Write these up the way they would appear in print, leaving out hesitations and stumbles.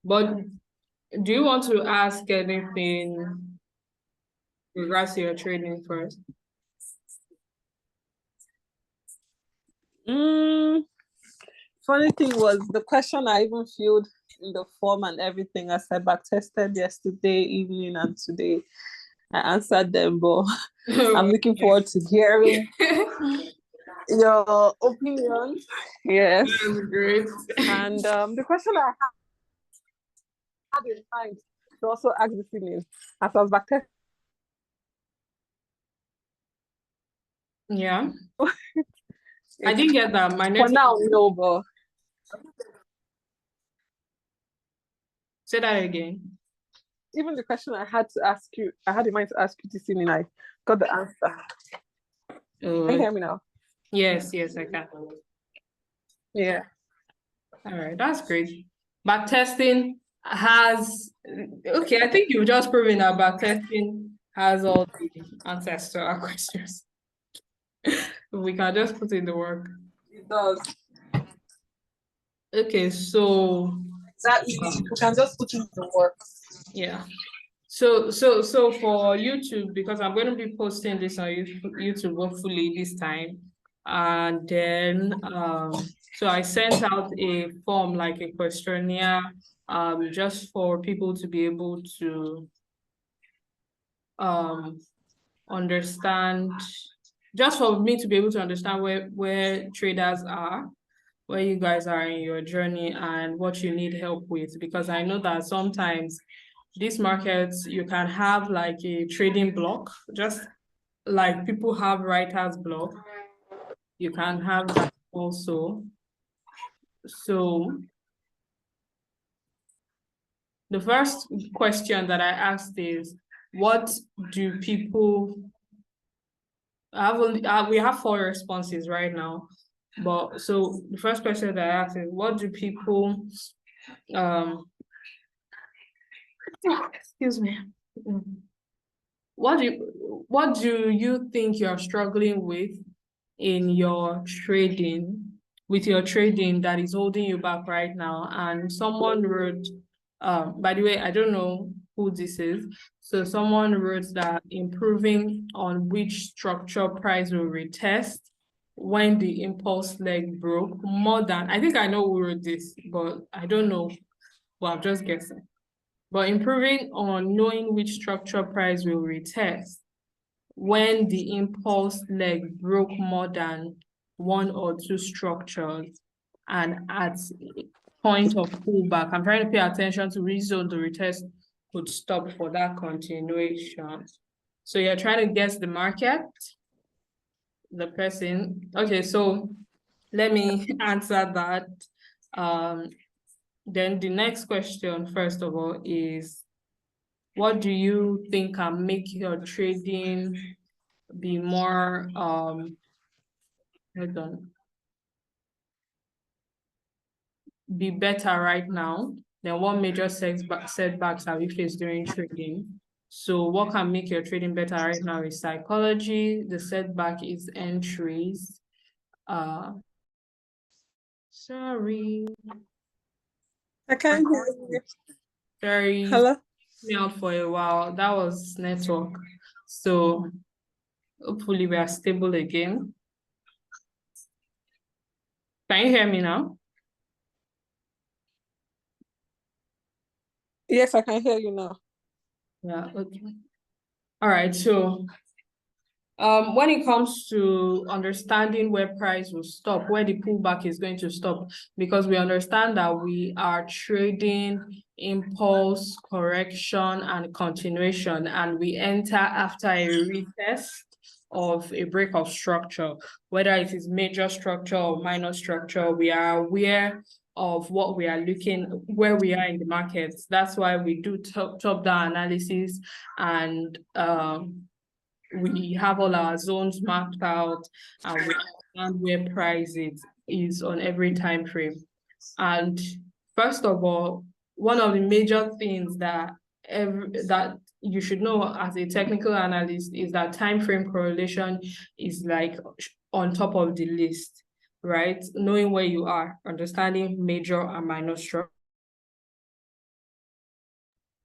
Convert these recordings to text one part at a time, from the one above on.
But do you want to ask anything regards to your trading first? Funny thing was the question I even filled in the form and everything as I back tested yesterday evening and today. I answered them, but I'm looking forward to hearing your opinion. Yes. That's great. And the question I had in mind to also ask this evening as I was back testing. Yeah. I didn't get that. My For now, no, but say that again. even the question I had to ask you, I had in mind to ask you this evening, I got the answer. Can you hear me now? Yes, I can. Yeah. All right, that's great. Backtesting has, okay, I think you've just proven that backtesting has all the answers to our questions. We can just put in the work. It does. Okay, so Exactly. We can just put in the work. yeah. So for YouTube, because I'm going to be posting this on YouTube hopefully this time, and then so I sent out a form, like a questionnaire, just for people to be able to understand, just for me to be able to understand where traders are, where you guys are in your journey, and what you need help with, because I know that sometimes these markets, you can have like a trading block, just like people have writer's block. You can have that also. So the first question that I asked is, what do people we have 4 responses right now, but so the first question that I asked is, what do people excuse me, what do you think you're struggling with in your trading, that is holding you back right now? And someone wrote, by the way, I don't know who this is. So someone wrote that improving on which structure price will retest when the impulse leg broke more than, I think I know who wrote this, but I don't know. Well, I'm just guessing. But improving on knowing which structure price will retest when the impulse leg broke more than 1 or 2 structures, and at point of pullback, I'm trying to pay attention to which zone the retest could stop for that continuation. So you're trying to guess the market, the person. Okay, so let me answer that. Then the next question, first of all, is, what do you think can make your trading be more be better right now? Then what major setbacks have you faced during trading? So what can make your trading better right now is psychology. The setback is entries. Sorry. I can't hear you. Sorry. Hello? Me out for a while. That was network. So hopefully we are stable again. Can you hear me now? Yes, I can hear you now. Yeah, okay. All right, so when it comes to understanding where price will stop, where the pullback is going to stop, because we understand that we are trading impulse, correction, and continuation, and we enter after a retest of a break of structure, whether it is major structure or minor structure. We are aware of what we are looking, where we are in the markets. That's why we do top-down analysis, and we have all our zones mapped out, and we understand where price is on every time frame. And first of all, one of the major things that you should know as a technical analyst is that time frame correlation is like on top of the list, right? Knowing where you are, understanding major and minor structure.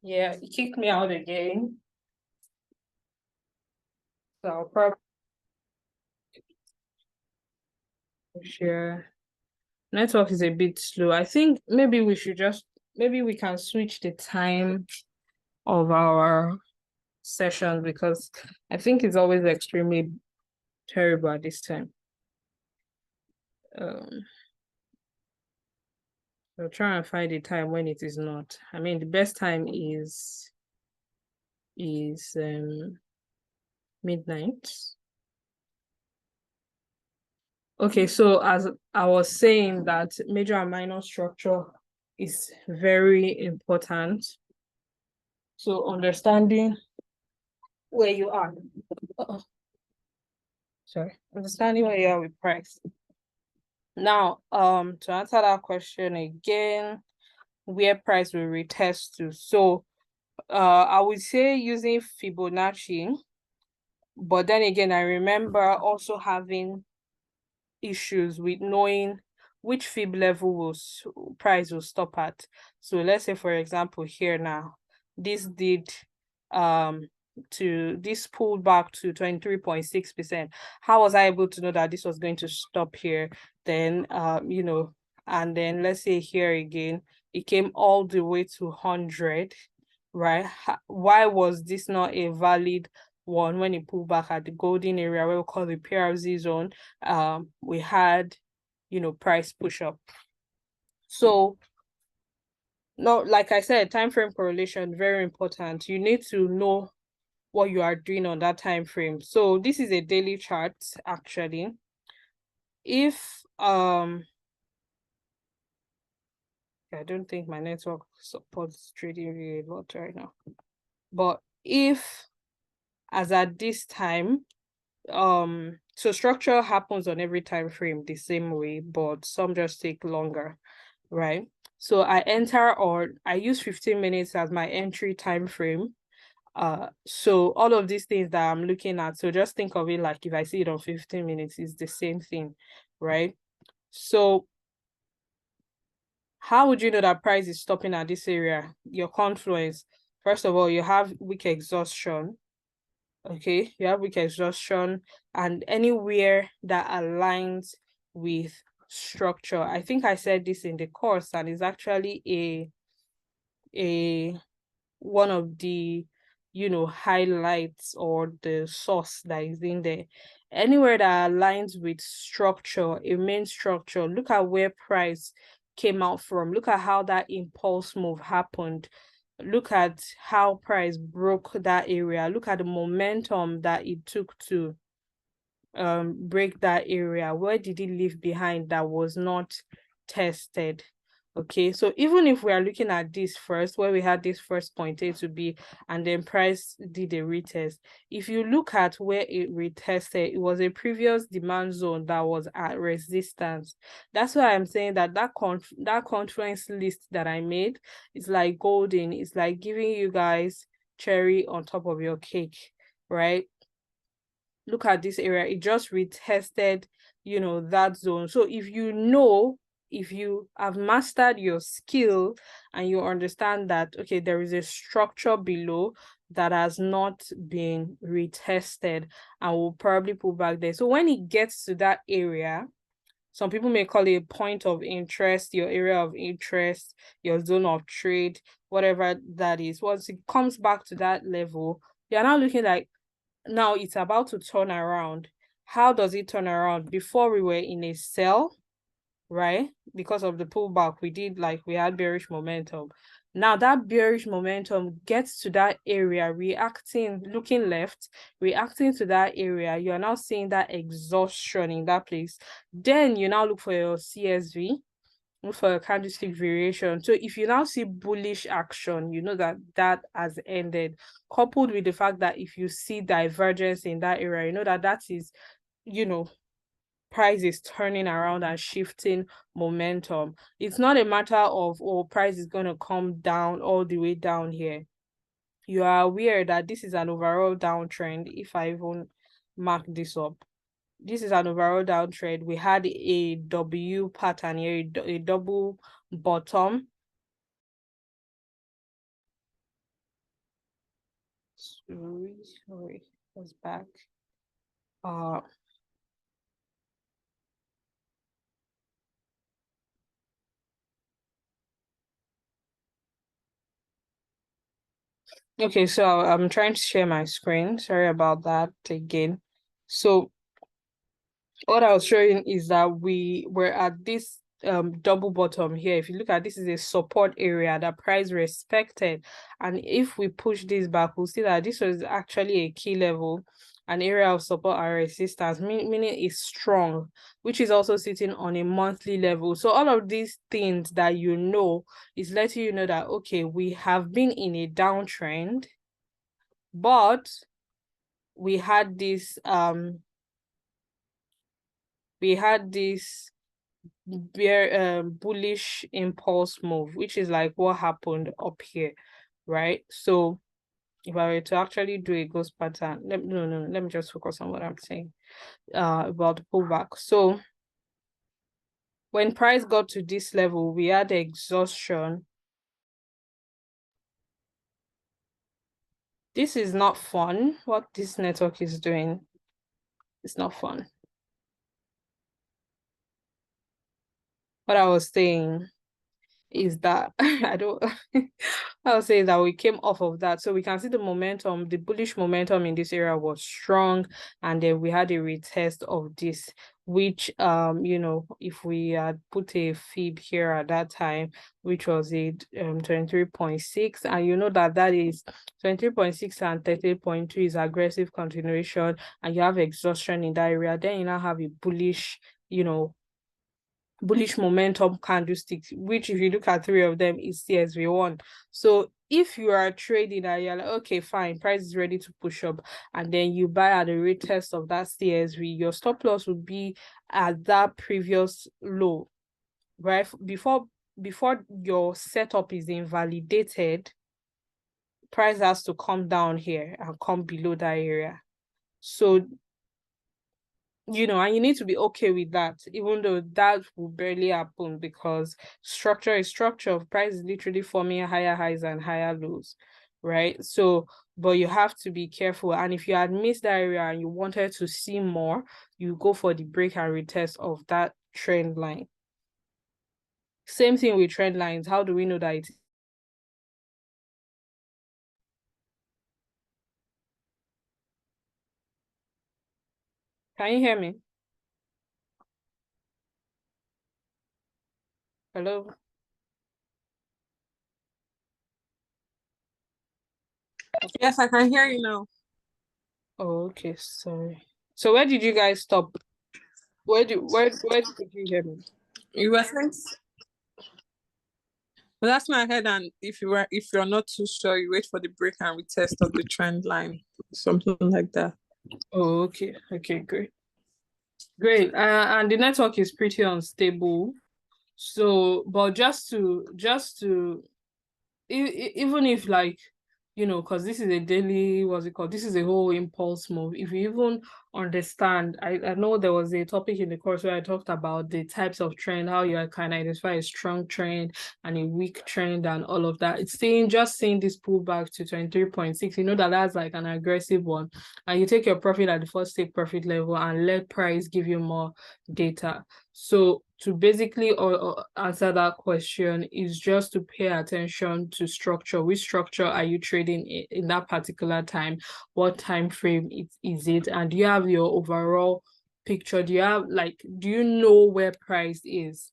Yeah, it kicked me out again. So I'll probably share. Network is a bit slow. I think maybe we can switch the time of our session, because I think it's always extremely terrible at this time. So try and find a time when it is not. I mean, the best time is midnight. Okay, so as I was saying, that major and minor structure is very important. So understanding where you are. Understanding where you are with price. Now, to answer that question again, where price will retest to. So, I would say using Fibonacci, but then again, I remember also having issues with knowing which fib level price will stop at. So let's say, for example, here now, this pulled back to 23.6%. How was I able to know that this was going to stop here? Then and then let's say here again, it came all the way to 100, right? Why was this not a valid one when it pulled back at the golden area, where we call the PRZ zone? We had price push up. So no, like I said, time frame correlation, very important. You need to know what you are doing on that time frame. So this is a daily chart, actually. If I don't think my network supports trading really a lot right now, but if, as at this time, so structure happens on every time frame the same way, but some just take longer, right? So I use 15 minutes as my entry time frame. So all of these things that I'm looking at, so just think of it like if I see it on 15 minutes, it's the same thing, right? So how would you know that price is stopping at this area? Your confluence. First of all, you have weak exhaustion. Okay, you have weak exhaustion, and anywhere that aligns with structure. I think I said this in the course, and it's actually a one of the highlights or the source that is in there. Anywhere that aligns with structure, a main structure, look at where price came out from. Look at how that impulse move happened. Look at how price broke that area. Look at the momentum that it took to break that area. Where did it leave behind that was not tested? Okay, so even if we are looking at this first, where we had this first point A to B, and then price did a retest, if you look at where it retested, it was a previous demand zone that was at resistance. That's why I'm saying that confluence list that I made is like golden. It's like giving you guys cherry on top of your cake, right? Look at this area. It just retested that zone. So if you have mastered your skill and you understand that, okay, there is a structure below that has not been retested and will probably pull back there. So when it gets to that area, some people may call it a point of interest, your area of interest, your zone of trade, whatever that is. Once it comes back to that level, you're now looking like, now it's about to turn around. How does it turn around? Before we were in a sell, right? Because of the pullback, we had bearish momentum. Now that bearish momentum gets to that area, looking left, reacting to that area. You are now seeing that exhaustion in that place. Then you now look for your CSV, look for a candlestick variation. So if you now see bullish action, you know that has ended, coupled with the fact that if you see divergence in that area, you know that is price is turning around and shifting momentum. It's not a matter of, oh, price is going to come down all the way down here. You are aware that this is an overall downtrend. If I even mark this up, this is an overall downtrend. We had a W pattern here, a double bottom. Sorry, was back. Okay, so I'm trying to share my screen. Sorry about that again. So what I was showing is that we were at this double bottom here. If you look at this, is a support area that price respected, and if we push this back, we'll see that this was actually a key level, an area of support and resistance, meaning it's strong, which is also sitting on a monthly level. So all of these things that you know is letting you know that, okay, we have been in a downtrend, but we had this bullish impulse move, which is like what happened up here, right? So if I were to actually do a ghost pattern, let me just focus on what I'm saying about the pullback. So when price got to this level, we had exhaustion. This is not fun. What this network is doing, it's not fun. What I was saying is that I would say that we came off of that. So we can see the momentum, the bullish momentum in this area was strong. And then we had a retest of this, which, you know, if we had put a fib here at that time, which was a 23.6, and you know that is 23.6 and 30.2 is aggressive continuation, and you have exhaustion in that area, then you now have a bullish, you know, bullish momentum candlesticks, which if you look at 3 of them is CSV1. So if you are trading and you're like, okay, fine, price is ready to push up, and then you buy at the retest of that CSV, your stop loss would be at that previous low, right? Before your setup is invalidated, price has to come down here and come below that area. So you know, and you need to be okay with that, even though that will barely happen because structure is structure. Price is literally forming higher highs and higher lows, right? So, but you have to be careful. And if you had missed that area and you wanted to see more, you go for the break and retest of that trend line. Same thing with trend lines. How do we know that it's Can you hear me? Hello? Yes, I can hear you now. Oh, okay, sorry. So where did you guys stop? Where did you hear me? You were saying. Well, that's my head. And if you're not too sure, you wait for the break and retest of the trend line, something like that. Oh, okay, great. And the network is pretty unstable. So, but just to even if, like, you know, because this is a daily, what's it called? This is a whole impulse move. If you even understand, I know there was a topic in the course where I talked about the types of trend, how you can identify a strong trend and a weak trend and all of that. It's just seeing this pullback to 23.6, you know that's like an aggressive one. And you take your profit at the first take profit level and let price give you more data. So to basically answer that question is just to pay attention to structure. Which structure are you trading in that particular time? What time frame is it? And do you have your overall picture? Do you know where price is?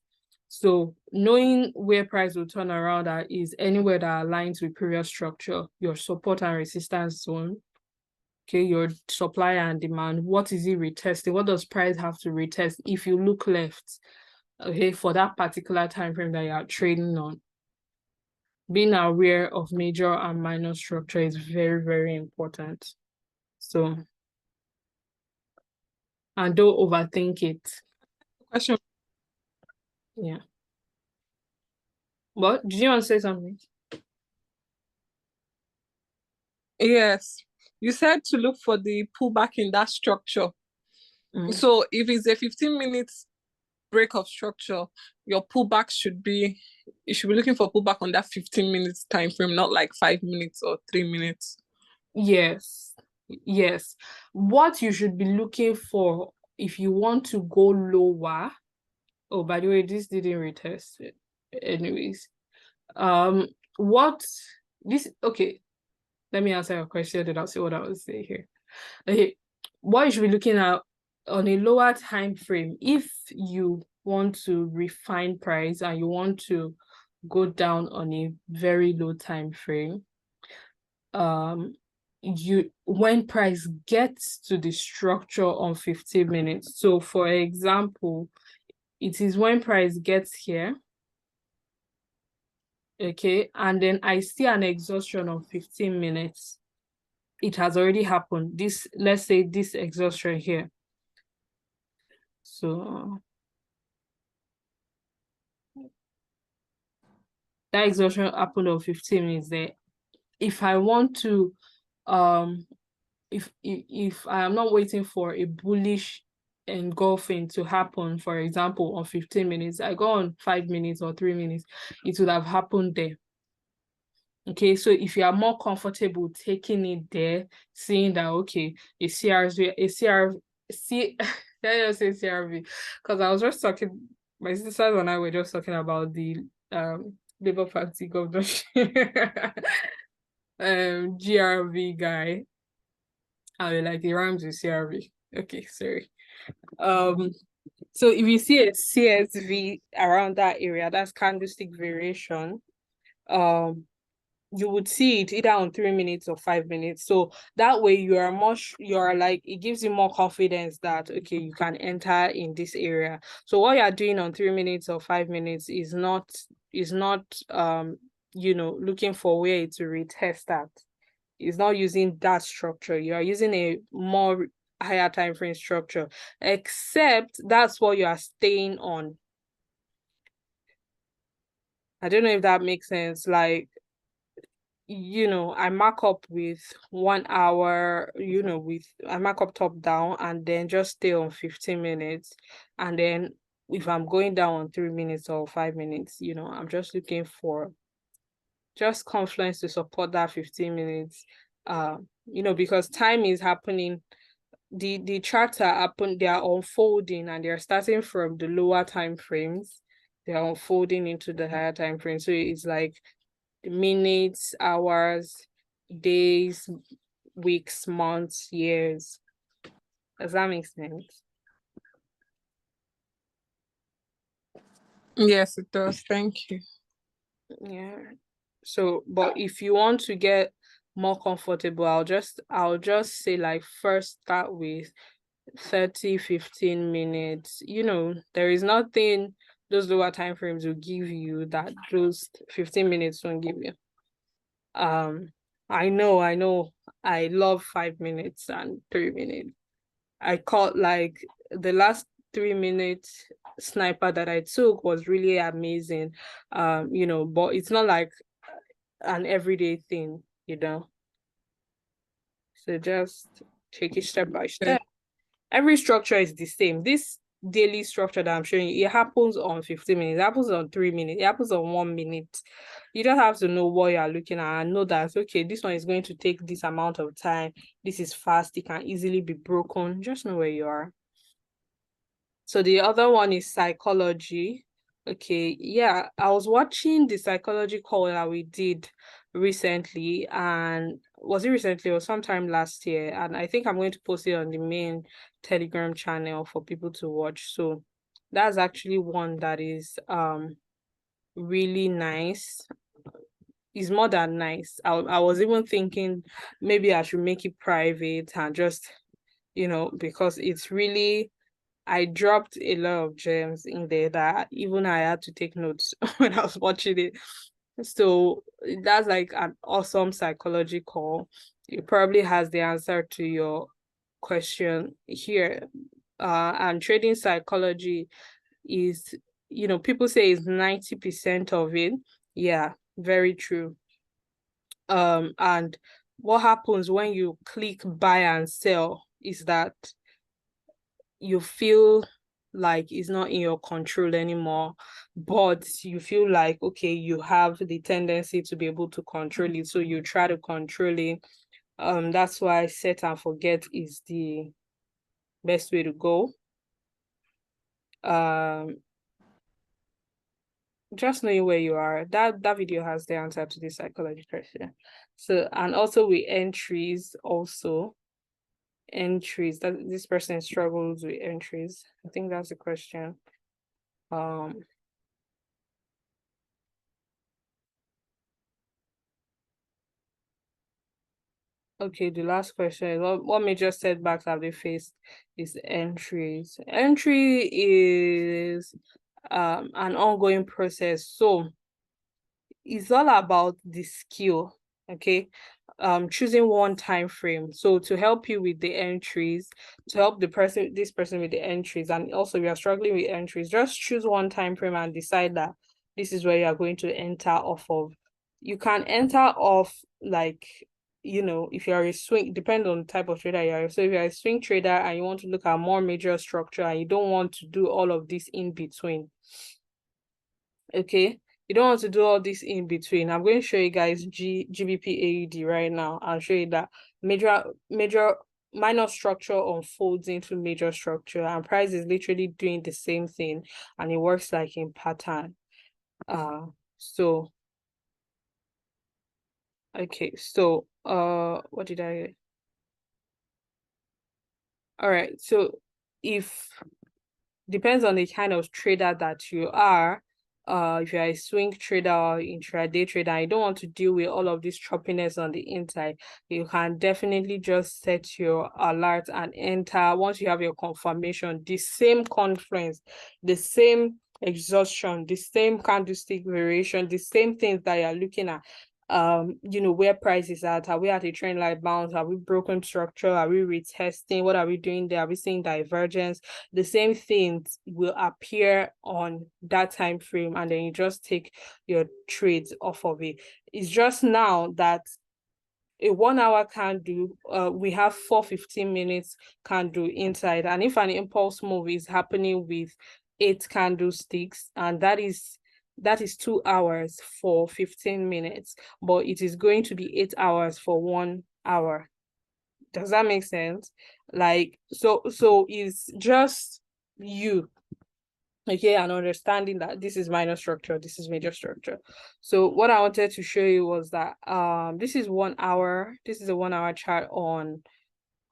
So knowing where price will turn around at is anywhere that aligns with previous structure, your support and resistance zone. Okay, your supply and demand. What is it retesting? What does price have to retest if you look left? Okay, for that particular time frame that you are trading on. Being aware of major and minor structure is very, very important. So, and don't overthink it. Question. Yeah. What? Did you want to say something? Yes. You said to look for the pullback in that structure. So if it's a 15 minutes break of structure, your pullback you should be looking for pullback on that 15 minutes time frame, not like 5 minutes or 3 minutes. Yes. Yes. What you should be looking for if you want to go lower. Oh, by the way, this didn't retest it. Anyways. What this okay. Let me answer your question, then I'll see what I will say here. Okay. What you should be looking at on a lower time frame, if you want to refine price and you want to go down on a very low time frame, when price gets to the structure on 15 minutes. So for example, it is when price gets here, okay, and then I see an exhaustion of 15 minutes. It has already happened. This, let's say this exhaustion here. So that exhaustion happened on 15 minutes there. If I want to, if I am not waiting for a bullish engulfing to happen, for example, on 15 minutes, I go on 5 minutes or 3 minutes, it would have happened there. Okay, so if you are more comfortable taking it there, seeing that, okay, a CRV, let us say CRV, because I was just talking, my sisters and I were just talking about the Labour Party governorship GRV guy. I mean, like, it rhymes with CRV. Okay, sorry. So if you see a CSV around that area, that's candlestick variation, you would see it either on 3 minutes or 5 minutes. So that way you're like, it gives you more confidence that, okay, you can enter in this area. So what you're doing on 3 minutes or 5 minutes is not looking for where to retest that. It's not using that structure. You are using a more higher time frame structure, except that's what you are staying on. I don't know if that makes sense. Like, I mark up with 1 hour, I mark up top down and then just stay on 15 minutes. And then if I'm going down on 3 minutes or 5 minutes, I'm just looking for just confluence to support that 15 minutes. Because time is happening. The charts are they are unfolding and they're starting from the lower time frames. They're unfolding into the higher time frame. So it's like minutes, hours, days, weeks, months, years. Does that make sense? Yes, it does. Thank you. Yeah. So, but if you want to get more comfortable, I'll just say, like, first start with 30, 15 minutes. There is nothing those lower time frames will give you that those 15 minutes won't give you. I know I love 5 minutes and 3 minutes. I caught, like, the last 3 minute sniper that I took was really amazing. But it's not like an everyday thing, so just take it step by step. Every structure is the same. This daily structure that I'm showing you, it happens on 15 minutes, it happens on 3 minutes, it happens on 1 minute. You just have to know what you're looking at and know that, okay, this one is going to take this amount of time. This is fast. It can easily be broken. Just know where you are. So the other one is psychology. Okay, yeah, I was watching the psychology call that we did recently, and was it recently or sometime last year? And I think I'm going to post it on the main Telegram channel for people to watch. So that's actually one that is really nice. It's more than nice. I was even thinking maybe I should make it private and just, because it's really, I dropped a lot of gems in there that even I had to take notes when I was watching it. So that's like an awesome psychology call. It probably has the answer to your question here. And trading psychology is, people say it's 90% of it. Yeah, very true. And what happens when you click buy and sell is that you feel like it's not in your control anymore, but you feel like, okay, you have the tendency to be able to control it, so you try to control it. That's why set and forget is the best way to go. Just knowing where you are, that video has the answer to this psychology question. So, and also with entries, entries, that this person struggles with entries. I think that's the question. Okay, the last question is what major setbacks have they faced is entries. Entry is an ongoing process. So it's all about the skill, okay? Choosing one time frame. So to help you with the entries, to help this person with the entries, and also we are struggling with entries, just choose one time frame and decide that this is where you are going to enter off of. You can enter off like, you know, if you're a swing, depend on the type of trader you are. So if you're a swing trader and you want to look at more major structure and you don't want to do all of this in between, okay, you don't want to do all this in between. I'm going to show you guys GBP AUD right now. I'll show you that minor structure unfolds into major structure, and price is literally doing the same thing, and it works like in pattern. So okay, so what did I? All right, so if depends on the kind of trader that you are. If you're a swing trader or intraday trader, and you don't want to deal with all of this choppiness on the inside, you can definitely just set your alert and enter once you have your confirmation, the same confluence, the same exhaustion, the same candlestick variation, the same things that you're looking at. You know, where price is at, are we at a trend line bounce, are we broken structure, are we retesting, what are we doing there, are we seeing divergence? The same things will appear on that time frame, and then you just take your trades off of it. It's just now that a 1 hour candle, we have 4 15-minute candle inside, and if an impulse move is happening with 8 candlesticks, and that is 2 hours for 15 minutes, but it is going to be 8 hours for 1 hour. Does that make sense? Like, so it's just you, okay, and understanding that this is minor structure, this is major structure. So what I wanted to show you was that this is 1 hour, this is a 1 hour chart on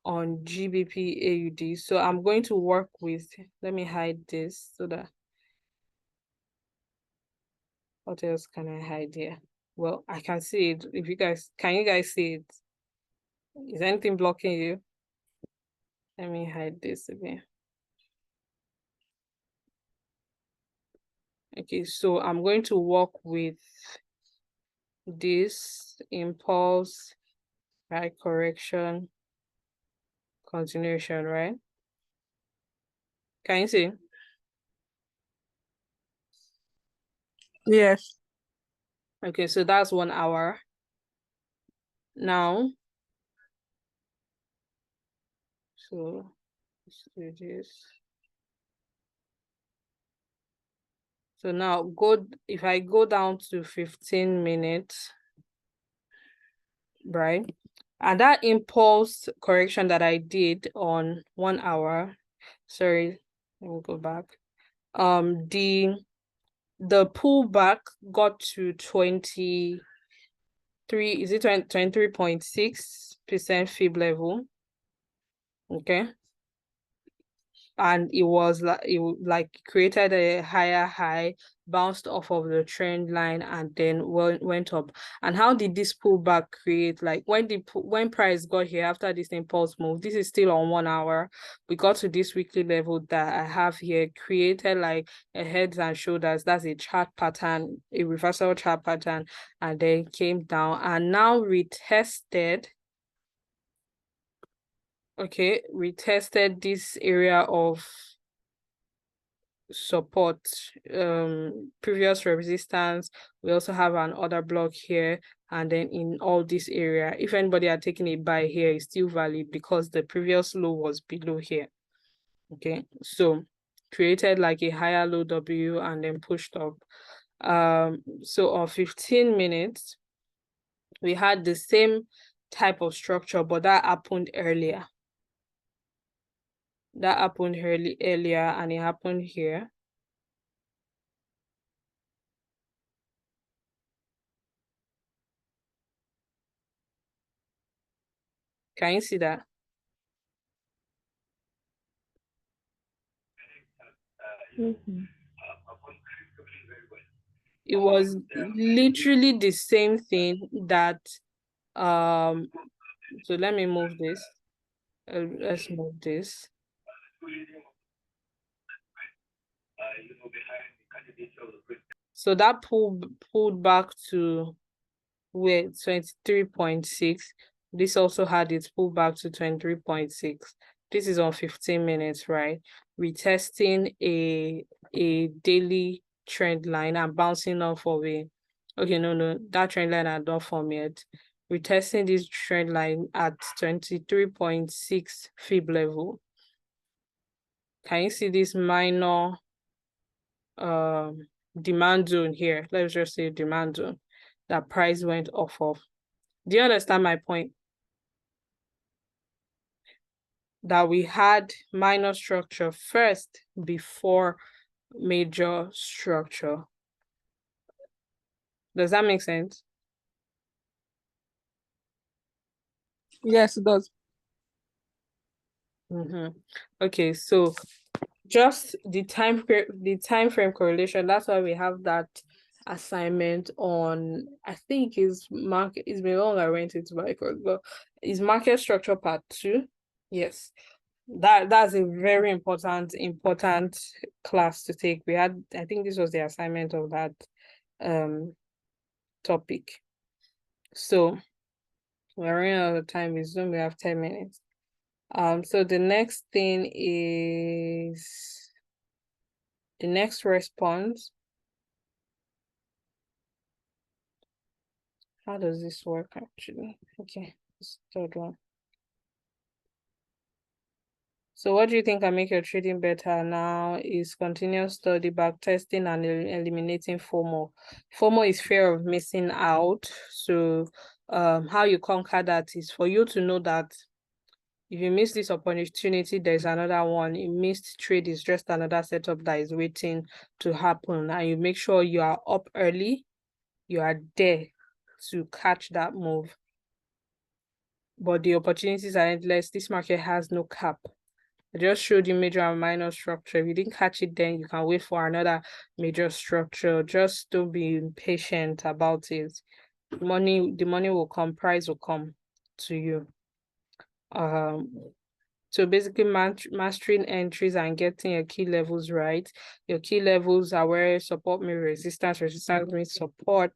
GBP AUD. So I'm going to work with, let me hide this so that, what else can I hide here? Well, I can see it. If you guys, can you guys see it? Is anything blocking you? Let me hide this again. Okay, so I'm going to work with this impulse, right, correction, continuation, right? Can you see? Yes. Okay, so that's 1 hour. Now, so let's do this. So now if I go down to 15 minutes, right? And that impulse correction that I did on 1 hour, sorry, let me go back. The pullback got to 23, is it 23.6% fib level? Okay. And it was like created a higher high, bounced off of the trend line, and then went up. And how did this pullback create? Like when price got here after this impulse move, this is still on 1 hour, we got to this weekly level that I have here, created like a heads and shoulders. That's a chart pattern, a reversal chart pattern, and then came down and now retested. Okay, we tested this area of support, previous resistance. We also have an order block here, and then in all this area, if anybody had taken a buy here, it's still valid because the previous low was below here. Okay, so created like a higher low W and then pushed up. So on 15 minutes, we had the same type of structure, but that happened earlier. That happened earlier, and it happened here. Can you see that? It was literally the same thing that so let me move this. Let's move this. So that pulled back to where 23.6. This also had its pullback to 23.6. This is on 15 minutes, right? Retesting a daily trend line and bouncing off of it. Okay, no, that trend line had not formed yet. Retesting this trend line at 23.6 fib level. Can you see this minor demand zone here? Let's just say demand zone that price went off of. Do you understand my point? That we had minor structure first before major structure. Does that make sense? Yes, it does. Okay, so just the time frame correlation, that's why we have that assignment on, I think is market, it's been long I went into my course, but is market structure part 2. Yes, that's a very important class to take. We had, I think this was the assignment of that topic. So we're running out of time. With Zoom we have 10 minutes. So the next thing is the next response. How does this work actually? Okay, this third one. So what do you think can make your trading better now is continuous study, back testing, and eliminating FOMO. FOMO is fear of missing out. So how you conquer that is for you to know that if you miss this opportunity, there's another one. A missed trade is just another setup that is waiting to happen. And you make sure you are up early. You are there to catch that move. But the opportunities are endless. This market has no cap. I just showed you major and minor structure. If you didn't catch it then, you can wait for another major structure. Just don't be impatient about it. The money will come, price will come to you. So basically mastering entries and getting your key levels right. Your key levels are where support means resistance means support.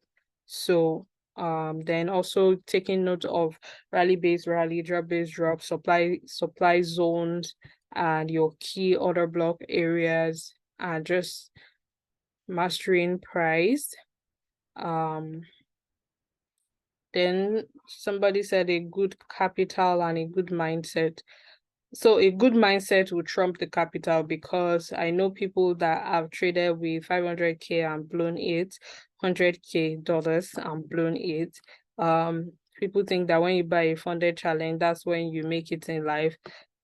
So then also taking note of rally-based rally, drop-based drop, supply zones, and your key order block areas, and just mastering price. Then somebody said a good capital and a good mindset. So a good mindset will trump the capital, because I know people that have traded with 500K and blown it, $100K and blown it. People think that when you buy a funded challenge, that's when you make it in life.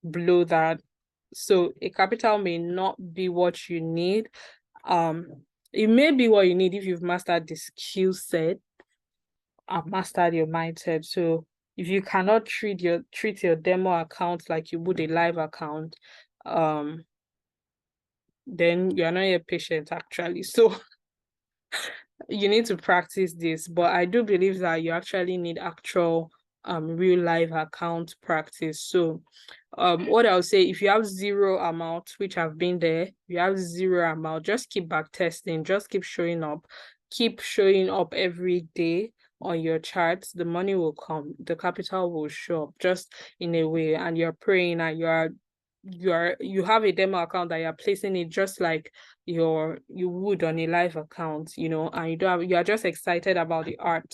Blow that. So a capital may not be what you need. It may be what you need if you've mastered the skill set and mastered your mindset. So if you cannot treat your demo account like you would a live account, then you're not a patient actually. So you need to practice this. But I do believe that you actually need actual real live account practice. So what I'll say, if you have zero amount, which I've been there, if you have zero amount, just keep back testing, just keep showing up every day on your charts. The money will come, the capital will show up just in a way, and you're praying and you have a demo account that you're placing it just like you would on a live account, and you are just excited about the art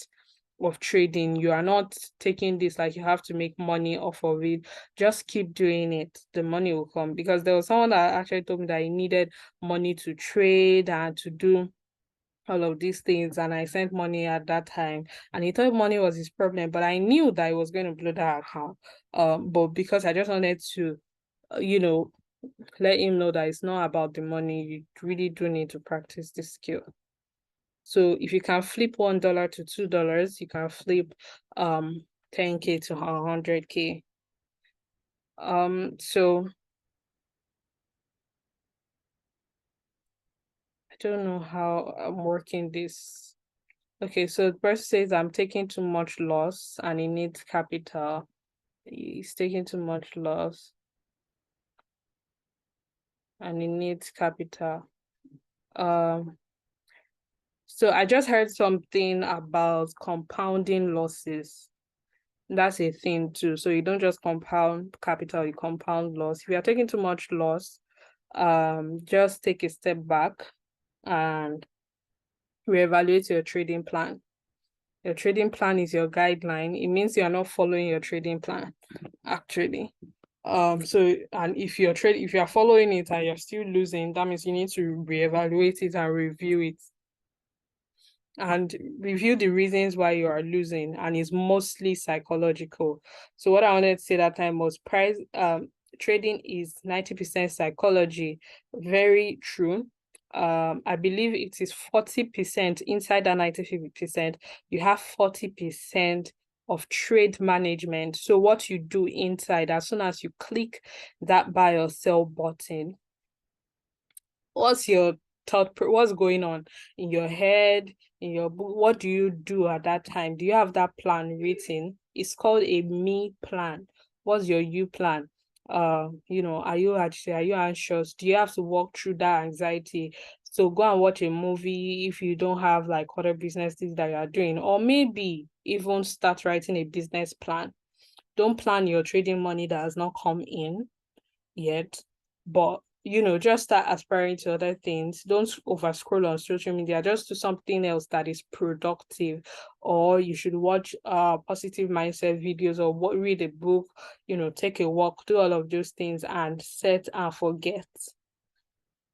of trading. You are not taking this like you have to make money off of it. Just keep doing it, the money will come. Because there was someone that actually told me that he needed money to trade and to do all of these things, and I sent money at that time, and he thought money was his problem, but I knew that I was going to blow that account. But because I just wanted to, let him know that it's not about the money, you really do need to practice this skill. So if you can flip $1 to $2, you can flip 10K to 100K. So I don't know how I'm working this. Okay, so the person says I'm taking too much loss and he needs capital. He's taking too much loss and he needs capital. So I just heard something about compounding losses. That's a thing too. So you don't just compound capital, you compound loss. If you are taking too much loss, just take a step back and reevaluate your trading plan. Your trading plan is your guideline. It means you are not following your trading plan, actually. So, and if you are following it and you're still losing, that means you need to reevaluate it and review it and review the reasons why you are losing, and it's mostly psychological. So what I wanted to say that time was trading is 90% psychology. Very true. I believe it is 40% inside that 90%. You have 40% of trade management. So what you do inside, as soon as you click that buy or sell button, what's your thought, what's going on in your head, in your book? What do you do at that time? Do you have that plan written? It's called a me plan. What's your you plan? Are you actually, are you anxious? Do you have to walk through that anxiety? So go and watch a movie if you don't have like other businesses that you are doing, or maybe even start writing a business plan. Don't plan your trading money that has not come in yet, but just start aspiring to other things. Don't over scroll on social media. Just do something else that is productive, or you should watch positive mindset videos, or read a book, take a walk, do all of those things and set and forget.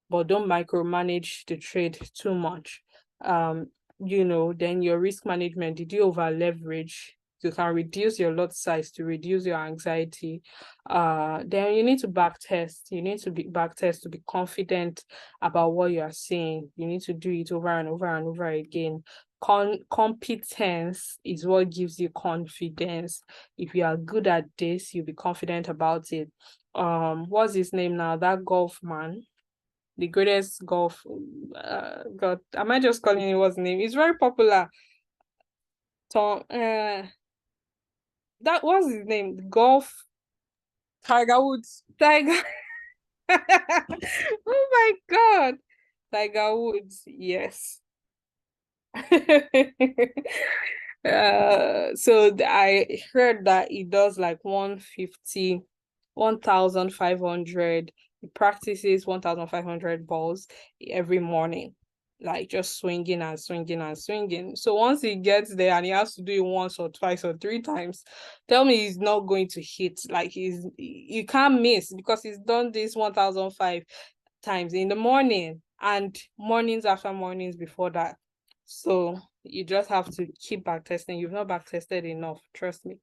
But don't micromanage the trade too much. Then your risk management, did you over leverage? You can reduce your lot size to reduce your anxiety. Then you need to back test. You need to back test to be confident about what you are saying. You need to do it over and over and over again. Competence is what gives you confidence. If you are good at this, you'll be confident about it. What's his name now? That golf man, the greatest golf. God, am I just calling him what's his name? He's very popular. Tom. That was his name. Golf. Tiger Woods. Tiger. Oh my God. Tiger Woods. Yes. So I heard that he does like 150, 1,500. He practices 1,500 balls every morning, like just swinging and swinging and swinging. So once he gets there and he has to do it once or twice or three times, tell me he's not going to hit. Like you can't miss, because he's done this 1,005 times in the morning and mornings after mornings before that. So you just have to keep back testing. You've not back tested enough, trust me.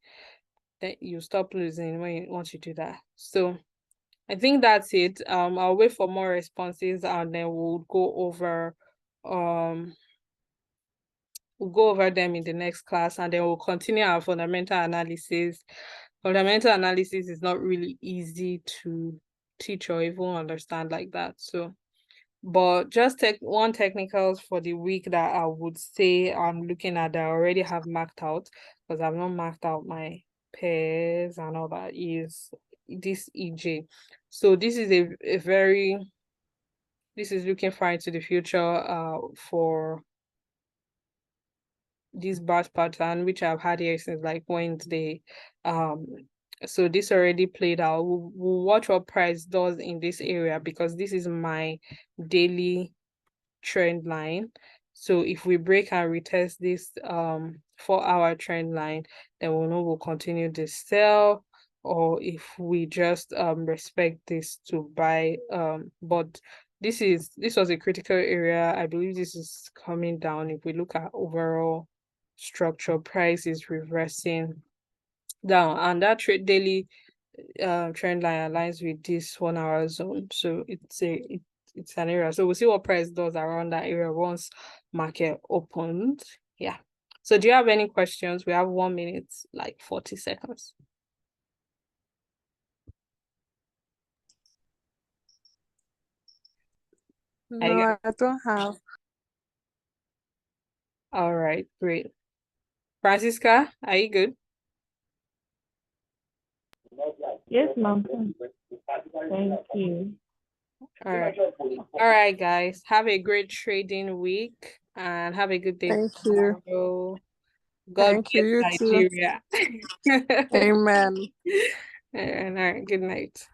Then you stop losing once you do that. So I think that's it. I'll wait for more responses and then we'll go over them in the next class, and then we'll continue our fundamental analysis. Fundamental analysis is not really easy to teach or even understand like that. So, but just take one technicals for the week that I would say I'm looking at that I already have marked out, because I've not marked out my pairs and all that, is this EJ. So this is a very, this is looking far into the future for this batch pattern, which I've had here since like Wednesday. So this already played out. We'll watch what price does in this area, because this is my daily trend line. So if we break and retest this 4-hour trend line, then we'll know we'll continue this sell, or if we just respect this to buy. But this was a critical area. I believe this is coming down. If we look at overall structure, price is reversing down, and that daily trend line aligns with this 1 hour zone. So it's an area. So we'll see what price does around that area once market opened. Yeah. So do you have any questions? We have 1 minute, like 40 seconds. No, I don't have. All right, great. Francisca, are you good? Yes, ma'am. Thank you. All right, guys. Have a great trading week and have a good day. Thank you. Tomorrow. God Thank you. bless You too. Nigeria. Amen. All right, good night.